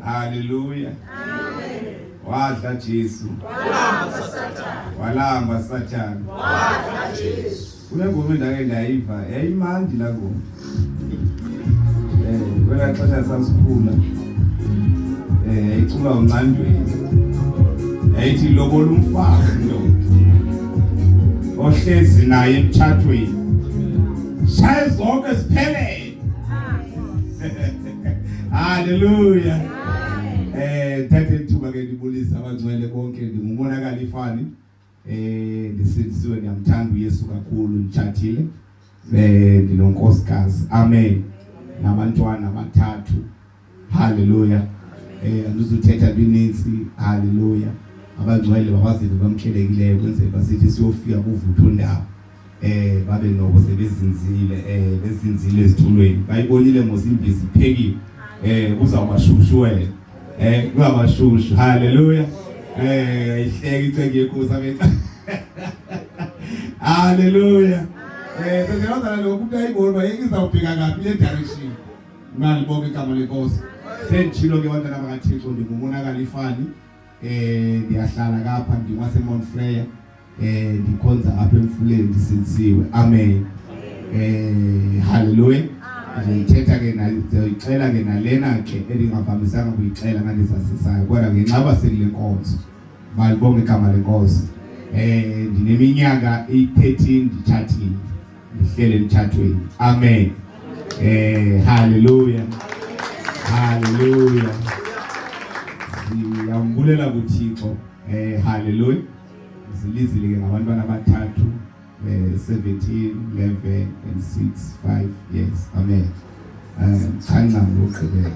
Hallelujah. Amen. Wadla Jesu. Walamba Satan. Wadla Jesu. Kunengoma endake ndayiva yayimandi la ngoma. Wena xesha sasikhula. Icula uNcandweni. Yayithi lobola umfazi lo. Ohlezi naye emthathweni. Shaya zonke siphelele. Hallelujah. Thathe ithuba ke ndibulisa abangcwele bonke ndingumonakala ifani ndisindisiwe ndiyamthanda uYesu kakhulu nditshathile ndinonkosikazi amen nabantwana bathathu haleluya andizuthetha bininzi haleluya abangcwele babazive bamkelekileyo kwenzela basithi siyofika kuvutho ndaba babe noko sebezinzile ezithulweni bayibonile mosimbizi phekiwe uzawubashushu wena kungabashushu haleluya ihleke icenge yenkosi amen haleluya sengaza lokho umuntu ayibona izawubheka kapi le direction imali bonke igama lenkosi sentshilo ke bantwana bakaThixo ndingumonakala ifani ndiyahlala kapha ngwase Mount Freya ndikhonza apha emfuleni ndisindisiwe amen haleluya ngithetha ke ngicela ke nalena ke elingavamisanga kuyixela ngandisasisayo kodwa ngenxaba sekule nkonzo malibonke igama lenkosi ndineminyaka 13 nditshathile ndihlele emthathweni amen haleluya haleluya siyambulela kuThixo haleluya zilizile ke ngabantwana abathathu 17, 11 and 6, 5 years. Amen. Changa ngokugqibela.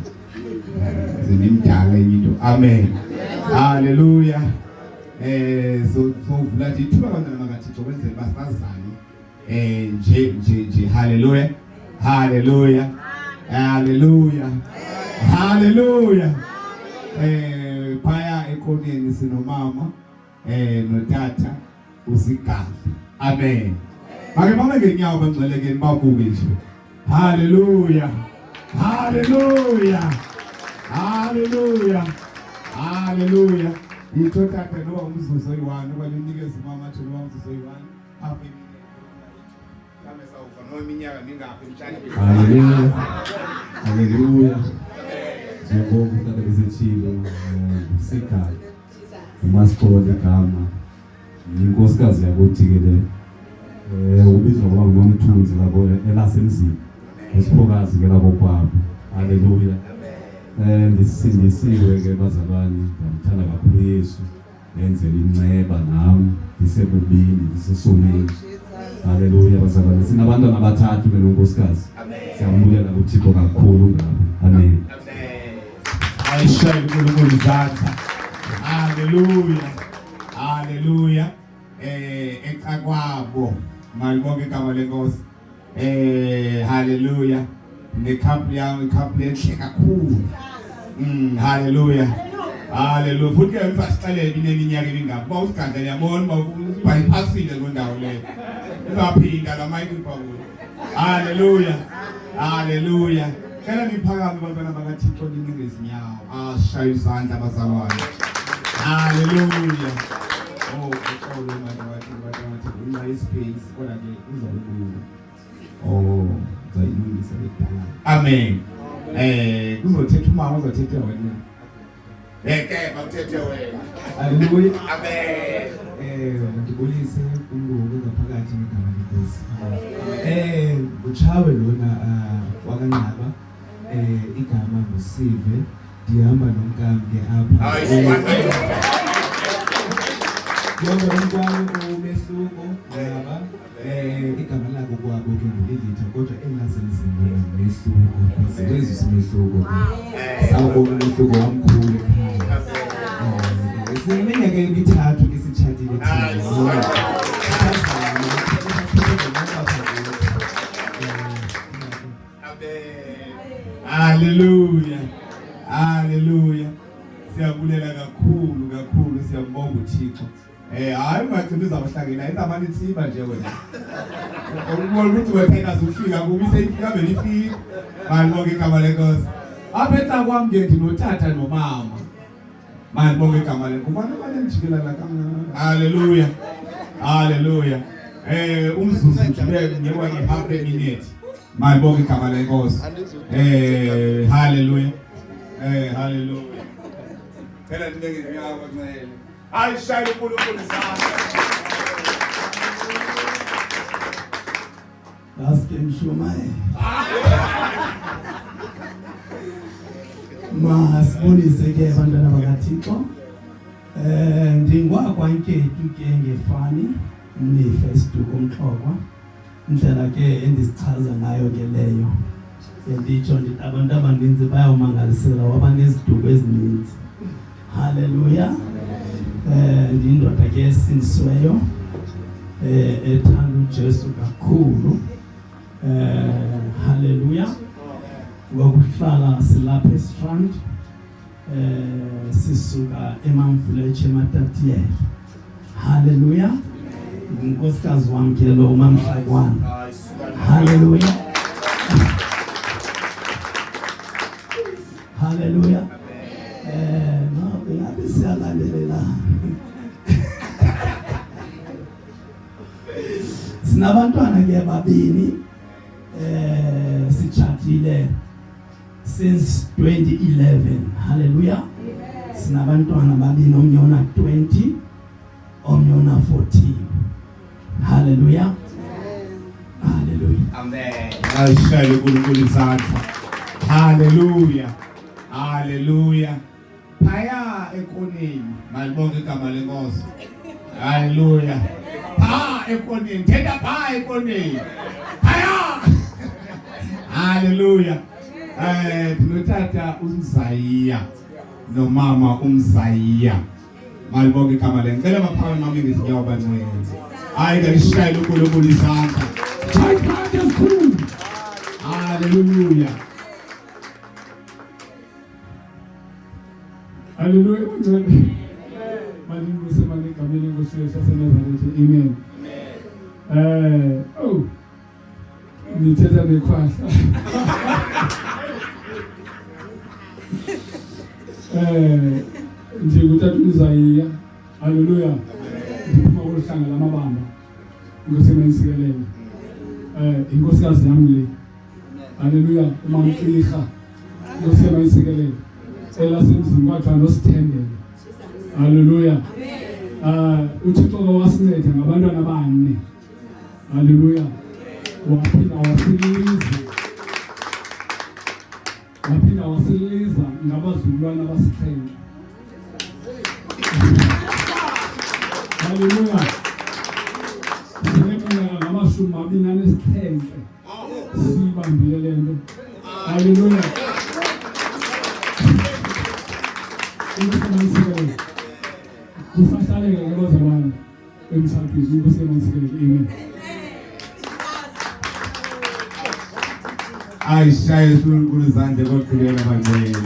Zinimdala into. Amen. Hallelujah. So vula nje ithuba abantwana bakaThixo kwenzela basazane nje hallelujah. Hallelujah. Hallelujah. Hallelujah. Phaya ekhoneni sinomama notata usigadla. Amen. Make mama ngenyawo bangcweleke babuke nje. Hallelujah. Hallelujah. Hallelujah. Hallelujah. Itotata no umzuzu oyi1 kwalunikeza mama athi no umzuzu oyi1 apha kame sawufa no iminyaka mingaphi emhlanje. Hallelujah. Hallelujah. Siyabonga ukuthatha lesithilo sikhaya. Umasiphola igama. Inkosikazi yakuthikele ubizwa ngoba ngomthunzi labo elasemzini isiphokazi ke labo kwabo haleluya ndisindisiwe ke bazalwane ngiyamthanda kakhulu Yesu ngenzela inceba nami ndisebubini ndisesoneni haleluya bazalwane sinabantwana abathathu ke nonkosikazi siyambulela kuThixo kakhulu ngabo amen ayishaye uNkulunkulu izandla haleluya haleluya ecakwabo malibonke igama lenkosi haleluya nekhaphu yami ikhaphu enhle kakhulu haleluya haleluya futhi ke ngisaqalele ineminyaka emingaphi ba usiganda yabona ba ubayipasile lo ndawo leyo izaphinda la mayini phakulo haleluya haleluya kela niphakame bantwana bakaThixo ninike izinyawo ashaya izandla abazalwane haleluya uxolo manje wathi uma ispace kodwa ke uzawubuka zayilungisa bedala amen kuzothetha umama uzothetha wena bakuthethe wena haleluya amen ngibulise uNkulunkulu ngaphakathi ngegama lenkosi uchawe lona wakanqaba igama nguSive ndihamba nomkamke apha yonke umntwana omehluko ngaba igama lakho kwabo ke ngilitha kodwa engasemzini mehluko siwezi simehluko sawubona umehluko wamkhulu ekhaya siminyaka emithathu isitshatile thina haleluya haleluya siyabulela kakhulu siyambonga uThixo hayi magcina uzabahlangela indaba nitsimba nje wena ukubona ukuthi wena uzofika kubi seyifika belifika malibonke igama lenkosi aphetha kwami ke ndinothatha nomama malibonke igama lenkosi kubona banenjikela la kamna haleluya haleluya umzuzu nje ngewa nge-half a minute malibonke igama lenkosi haleluya haleluya phela ndinenge ngiyawa kwancele ayishayile uNkulunkulu isandla Aske mshumaye masibonise ke abantwana bakaThixo ndingwakwa inkethu ke ngefani umnifestu komxhokwa indlela ke endisichaza ngayo ke leyo nditsho ndithi abantu abaninzi bayawumangalisela wabaneziduko ezininzi haleluya ndindoda ke esindisiweyo ethanda uJesu kakhulu haleluya ngokuhlala silapha eStrand sisuka eMamfuletshe eMatatiyela haleluya unkosikazi wami ke lo uMamhlakwana haleluya haleluya ngabe siyalandelela sinabantwana ke babini sichatile since 2011 haleluya sinabantwana babini omnye una 20 omnye una 14 haleluya haleluya amen ayishayile uNkulunkulu isandla haleluya haleluya phaya ekoneni malibonke igama lenkosi haleluya ekoneni thetha pha ekoneni phaya haleluya ndinothatha uMzayiya nomama uMzayiya malibonke igama lenkosi ngicela baphakathi mami ngezinyawo bancane hayi kalishayile uNkulunkulu isandla haleluya haleluya malibuse maligameni Nkosi yaseNazaretha amen nithetha nekhwahla nje nguthatha uMzayiya haleluya ndiphuma kuhlanga lamabamba Nkosi mayisikelele inkosikazi yami le haleluya uMamkirha Nkosi mayisikelele elasemzini kwakhe noSithembele haleluya uThixo wasinceda ngabantwana bane haleluya waphinda wasiliza ngabazulwana abasixhenxe haleluya sineminyaka ngama-27 siyibambile le nto haleluya kusahlaleka ke bazalwane emhlabeni emsebenzini. Ayishaye uNkulunkulu izandla koqhubeka bangcwele.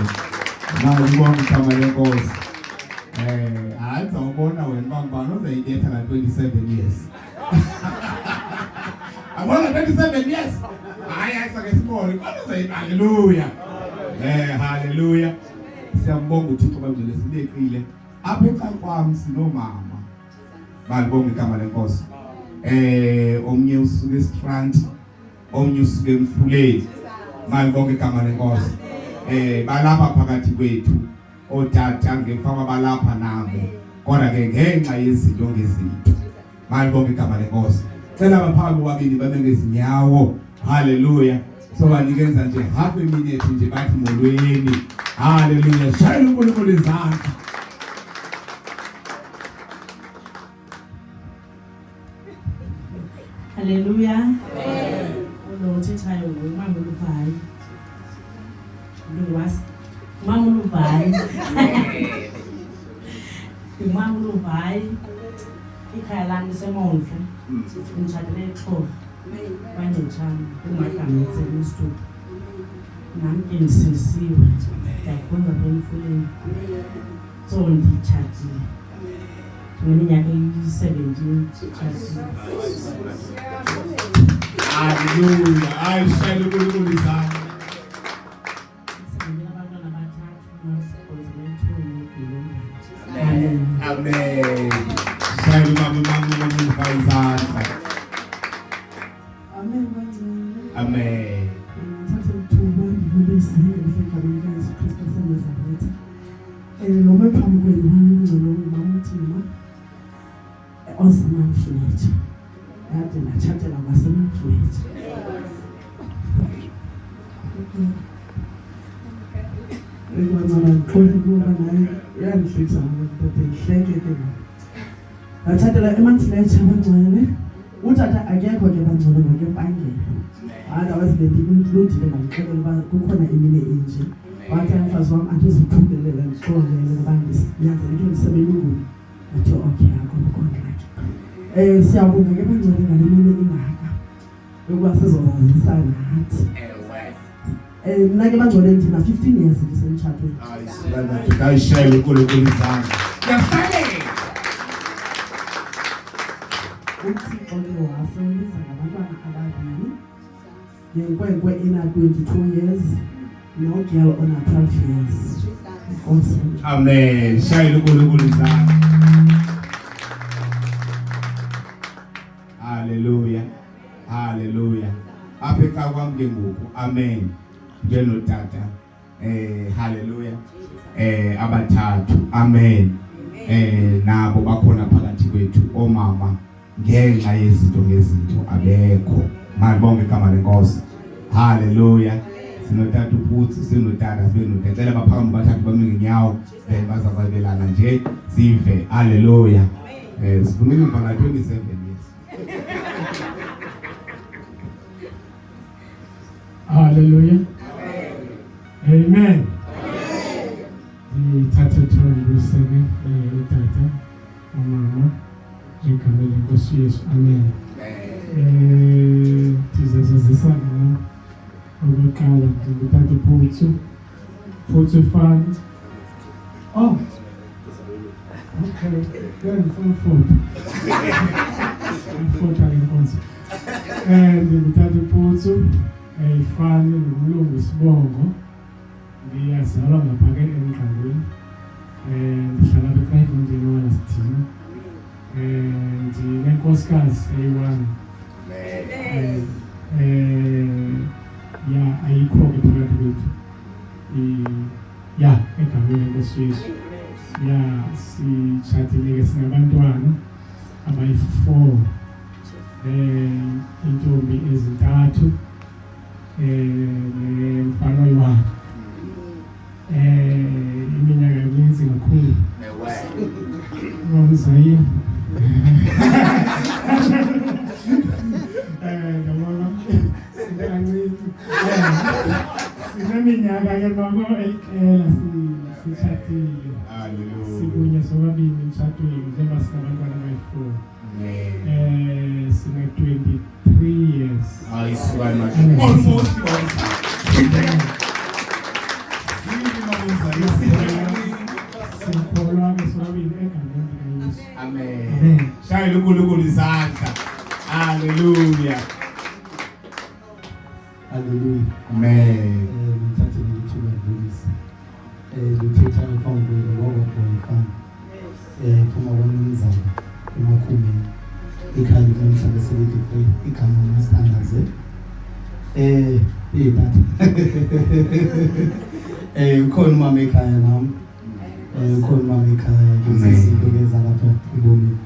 Ngibonga igama lenkosi. Hayi zawubona wena bangibani uzayidetha la 27 years. Abona 27 years. Hayi asake sibone kodwa uzayidetha. Hallelujah. Hallelujah. Siyambonga uThixo bangcwele sileqile. Apha ekhaya kwami sinomama. Balibonga igama lenkosi. Omnye usuke eStrand, omnye usuke eMfuleni. Balibonga igama lenkosi. Balapha phakathi kwethu. Otata ngefama balapha nabo. Kodwa ke ngenxa yezinto ngezinto. Balibonga igama lenkosi. Cela abaphambi wabili babe ngezinyawo. Hallelujah. So banikenza nje half a minute nje bathi molweni. Hallelujah. Shayela uNkulunkulu izandla. Hallelujah. Ulo uthethayo ngumama uLuvayi. Ngwazi. Mama uLuvayi. Ngumama uLuvayi. Ikhaya lami seMondlo. Ngitshadile eXhosa. Banjani umagama eSebustu. Nami ke ngisindisiwe. Yakhona bemfuleni. So nditshadile. Ngeminyaka eyi-17 chasile. Hallelujah. Ayishayela uNkulunkulu izandla. Sibonile abantwana abathathu Amen. Amen. Shayela umama izandla. Amen. Amen. Ngithatha ithuba ngibulise egameni likaYesu Kristu waseNazaretha. Noma phambi kwenu ngingcono ngibona uthina osamaflethu. Kade natshatela kwasemaflethu. Ngibona ngikhohle kuba naye yangihlisa ngoba ngihleke ke. Natshatela eManflethu abangcwele. Utata akekho ke bangcwele ngokempangelo. Otherwise bendiludile ngixolela uba kukhona emini enje. Wathi umfazi wami andiziphumelela ngixolele ngoba ndinyanzeleke ndisebelunguni. Athi okay akho. Siyabonga ke bangcwele ngale mini ingaka. Ukuba sizozazisa nathi. Mina ke bangcwele ndina 15 years ndisemtshatweni. Ayishayela uNkulunkulu izandla. Yafanele. uThixo ke wasondisa ngabantwana ababili. Yenkwenkwe ena 22 years. No girl on 12 years. Awesome. Amen. Shayela uNkulunkulu izandla. Hallelujah. Hallelujah. Apha ekhaya kwami ke ngoku. Amen. Njeno tata. Hallelujah. Abathathu. Amen. Nabo bakhona phakathi kwethu omama ngenxa yezinto ngezinto abekho. Malibonge igama lenkosi. Hallelujah. Sinotata uPutsi, sinotata sibenotata. Cela baphakathi bathathu bame ngenyawo bazakwabelana nje sive. Hallelujah. Sifuna umfana 27 years. Hallelujah. Amen. Ngithatha ithuba ngibuseke utata umama egameni lenkosi Yesu. Amen. Sizazazisana nami okokuqala ngithatha uPutsi fan. Oh. Okay. Then photo. Photo lenkosi. Ngithatha uPutsi fan ngumlungu Sibongo. Ngiyazalwa ngaphakathi emqandweni. Ndihlala ekhaya njengona sithina. Ndinenkosikazi eyi-1. Ya ayikho ke phakathi kwethu. Ya egameni lenkosi Yesu. Ya sitshadile ke sinabantwana abayi-4. Intombi ezintathu. Mfana oyi-1. Iminyaka emininzi kakhulu. Ngomzaya. Ngabona singanciphi. Sineminyaka ke mama eyiqela sitshadile. Hallelujah. Sikunye sobabili emshadweni njengoba sinabantwana abayi-4. sine-23 years. Ayisibani manje. Almost Sikholwa ke sobabili egameni likaYesu. Amen. Shayela uNkulunkulu izandla. Hallelujah. Hallelujah. Amen. Ngithathe lithuba ndlulise. Lithetha ngaphambi kwabafana. Phuma kwamnumzana emakhumeni. Ikhali namhlanje selithi igama mastandaze. Tata. Ukhona umama ekhaya nami. Ukhona umama ekhaya ngizizinto lezalapha ebomini.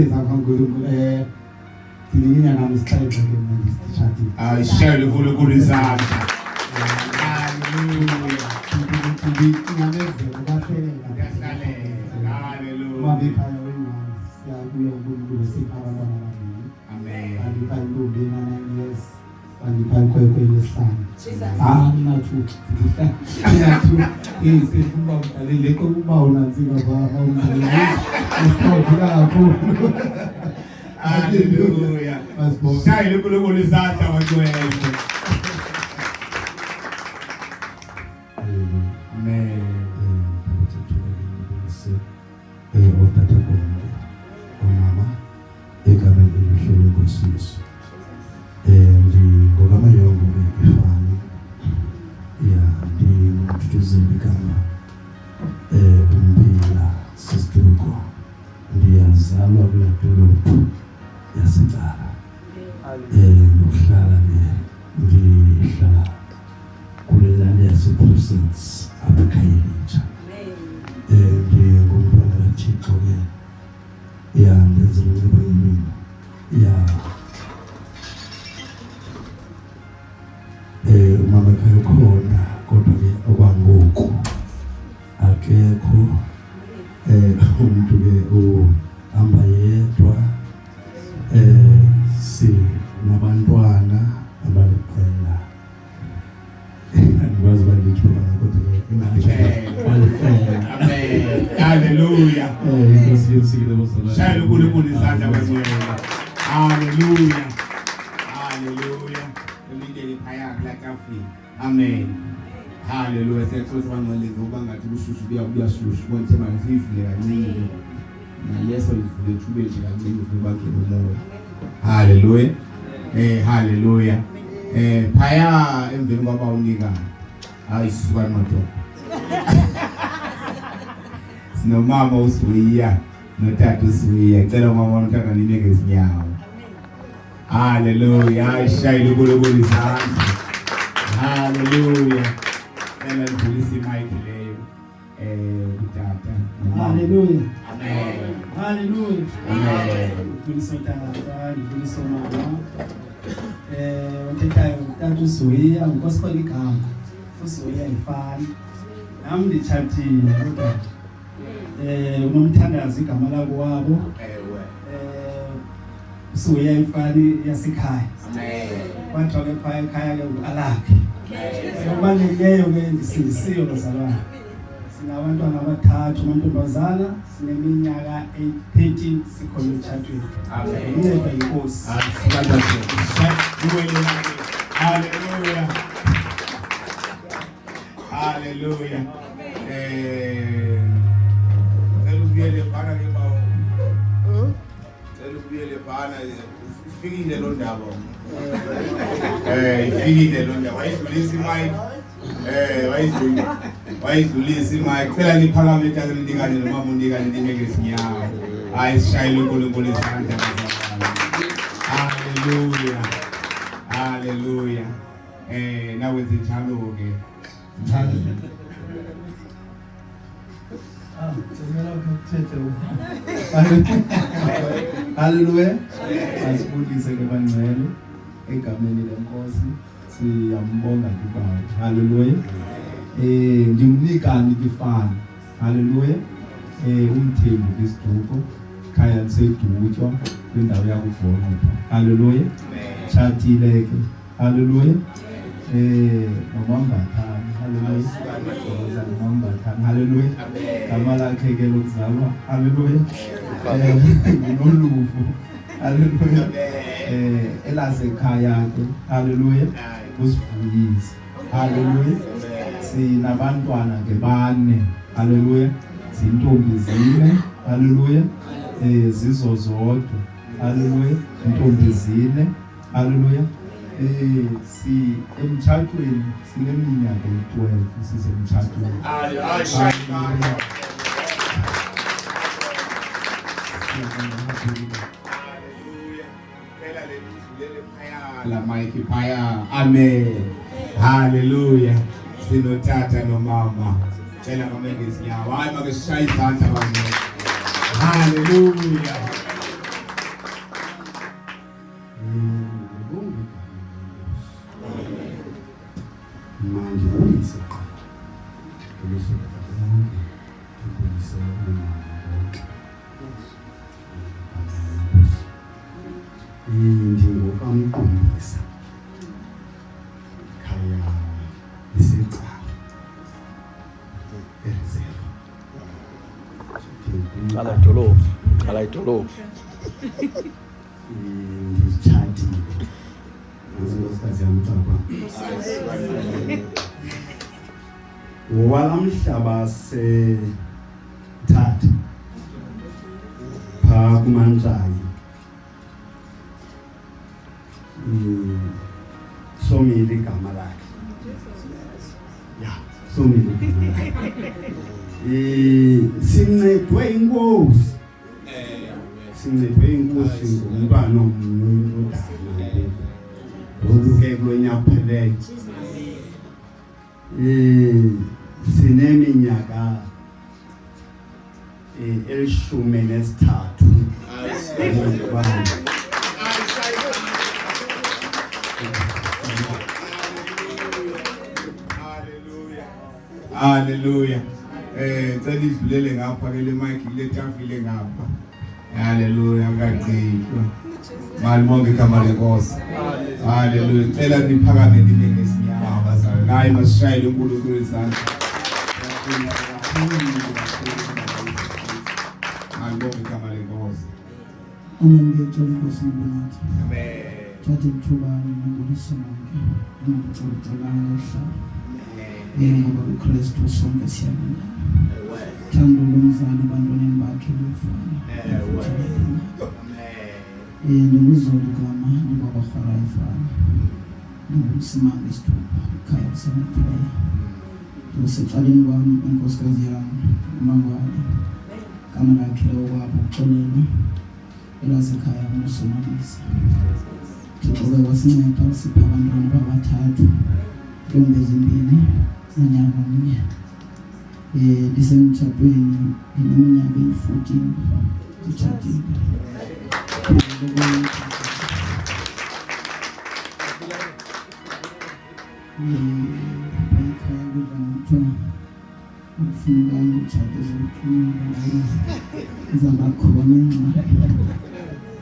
ZakaNkulunkulu. Thina nami sixaxa ke manje sishadi. Shayela uNkulunkulu izandla. Hallelujah. Ngiyamezela bahleleka. Hallelujah. Mama ekhaya wengane siyabuya uNkulunkulu sipha abantwana ababili. Amen. Andipha intombi ena-9 years. Andipha ikhwekhwe elesihlanu. Nginathuki. Sefuna udlalele ukuba unantsika awumdlaleli. Usithophela kakhulu. Hallelujah. Shayela uNkulunkulu izandla bakwethu. Amen. Otata bonke omama egameni elihlele nkosisi ngokamayongo ifani ndimthutuzeli igama uMpila Sistuko ndiyazalwa kula dolophu yaseCala ngokuhlala ndihlala kule lali yaseProvence apha eKhayelitsha. Ngumntwana kaThixo ke ndenzela ukuba yimini umama ekhaya ukhona kodwa ke okwangoku akekho umuntu ke uhamba yedwa sinabantwana abaliqela andikwazi uba nditsho kodwa ke Amen. Hallelujah. Shayela uNkulunkulu izandla bakwethu. Hallelujah. Hallelujah. Elingeni phaya kulakafi. Amen. Hallelujah. Siyakhosa bangcweleze uba ngathi kushushu kuyashushu konke manje sivule kancane. Naleso ivule thube nje kancane ukuba ngeke umoya. Hallelujah. Hallelujah. Phaya emveni kwaba unikana. Ayisibani madoda. Sinomama uSiya notata uSiya. Ngicela umama uNtaka nineke izinyawo. Hallelujah. Shayela uNkulunkulu izandla. Hallelujah. Ela ndulisa imic leyo kutata. Hallelujah. Amen. Hallelujah. Amen. Ndifundisa utata, ndifundisa umama. Uthethayo utata uSiya ngokosikola igama. uSiya ifani. Nami nditshatile kodwa unomthandazo igama labo wabo. uSiya ifani yasekhaya. Amen. Kwathiwa ke phaya ekhaya ke uAlakhe. Okubalulekileyo ke ndisindisiwe bazalwane. Sinabantwana abathathu, amantombazana sineminyaka 13 sikhona emtshatweni. Amen. Inceda inkosi. Hallelujah. Hallelujah. Elubiyele bana ke bawo. Elubiyele bana ifikile lo ndaba. Ifikile lo ndaba. Wayidlulisa imic. Wayidlulisa imic. Phela niphakame tata ndikanye nomama unikane ndineke isinyawo. Hayi sishayile uNkulunkulu izandla. Hallelujah. Hallelujah. Nawenze njalo ke. Hallelujah. Asifundise ke bangcwele egameni lenkosi siyambonga kubawo. Hallelujah. Ngimnikani kifana. Hallelujah. Umthembu kisiduko khaya lisedutshwa kwindawo yakuvonqa. Hallelujah. Chatile ke. Hallelujah. Nomambathani. Hallelujah. Nomambathani. Hallelujah. Gama lakhe ke lokuzalwa. Hallelujah. Nginoluvo. haleluya elasekhaya ke haleluya usivuyise haleluya sinabantwana ke bane haleluya zintombi zine haleluya zizo zodwa haleluya intombi zine haleluya si emtshatweni sineminyaka eyi-12 sisemtshatweni la maiki phaya amen haleluya sinotata nomama cela ngamengezinyawo hayi make sishaye izandla banye haleluya manje uyise uyise uyise indingo kamqondisa khaya isicaba ereserve qala idolophu ngitshadile ngizosikazi yamtshaba walamhlaba sethatha pha kumanjayi somile igama lakhe ya somile igama lakhe sincedwe inkosi ngumntwana omncinci oluke kulonyapheleyo sineminyaka 13 haleluya cela idlulele ngapha ke le mic ile tafile ngapha haleluya ngaqhishwa malibonke igama lenkosi haleluya cela niphakame ninike isinyawo abazali naye masishayele uNkulunkulu izandla malibonke igama lenkosi Ngiyacela inkosi ngibonakhe. amen Thatha ithuba ngibulise lonke. Ngicela ehlala. Ngoba uKristu sonke siyabona. Thando lomzali abantwaneni bakhe lifana. Ngizolo igama libaba khara ifana. Ngumsimanga isithupha ekhaya kuseMfuleni. Usecaleni kwami inkosikazi yami uMangwane. Igama lakhe lokwabo uxolelo. Elasekhaya uNosonalisa. Thixo wasinceda usipha abantwana abathathu. Intombi ezimbili nonyaka omnye. Ndisemtshatweni ngineminyaka eyi-14 nditshatile. Ekhaya kudla ngokuthiwa akufunekanga utshate zokuthumela izabakhona ingxaki.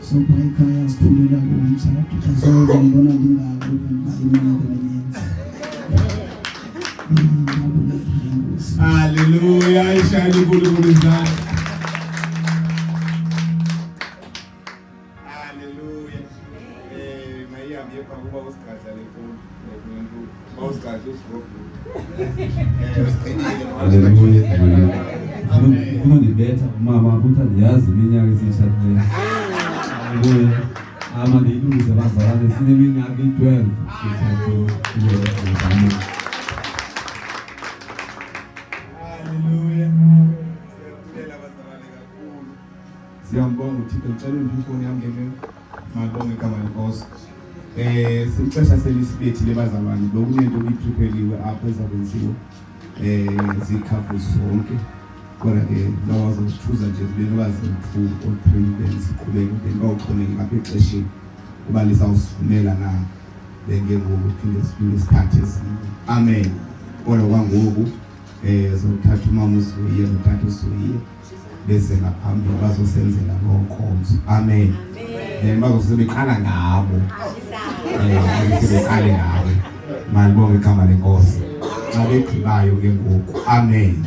So phaya ekhaya sithulela kuwo umtshato asoze ngibona ndingako iminyaka eminintsi. haleluya ishayele uNkulunkulu izandla haleluya mayihambe yepha usigadla lefoni usigadla haleluya unondibetha umama ukuthi andiyazi iminyaka esiyishadileyo haleluya ama ndiyilungise bazalwane sineminyaka eyi-12 sithathe siyambonga uThixo ngicela ifoni yami ngene malibonke igama lenkosi sixesha selisibethile bazalwane lokunento liprepariwe apho ezakwenziwa zikhafu zonke kodwa ke lawazosithuza nje zibe noba ziyi-2 or 3 then siqhubeke then bawuxhomeke ngapha exesheni uba lisawusivumela na then ke ngoku phinde siphinde isikhathi ezinye amen kodwa kwangoku zothatha umama uSuyiye notata uSuyiye bese ngaphambili bazosenzela lonkonzo amen then bazosebeqala ngabo sebeqale ngabo malibonke igama lenkosi xa begqibayo ke ngoku amen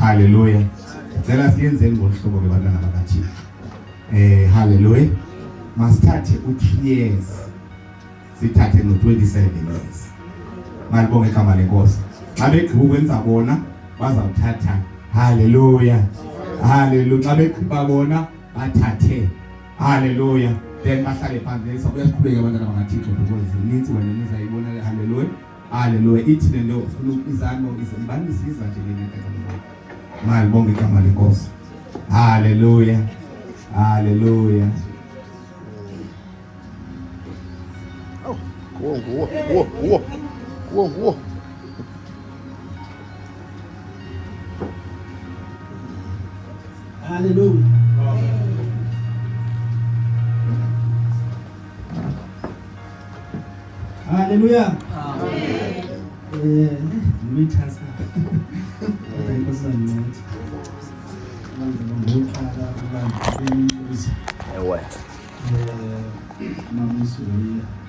haleluya ngicela siyenzeni ngolu hlobo ke bantwana bakaThixo Hallelujah. Masithathe u3 years. Sithathe no27 years. Malibonge igama lenkosi. Xa begqiba ukwenza bona bazawuthatha. Hallelujah. Hallelujah. Xa begqiba bona bathathe. Hallelujah. Then bahlale phansi sokuqhubeka abantwana bakaThixo because zininzi wena nizayibona. Hallelujah. Hallelujah. Ithi lento ufuna izano izimbanisiza nje lena kanti. Malibonge igama lenkosi. Hallelujah. Hallelujah. Whoa. Hallelujah. Hallelujah. Ngithasa. Inkosi yami. Ewe. Mama usuya.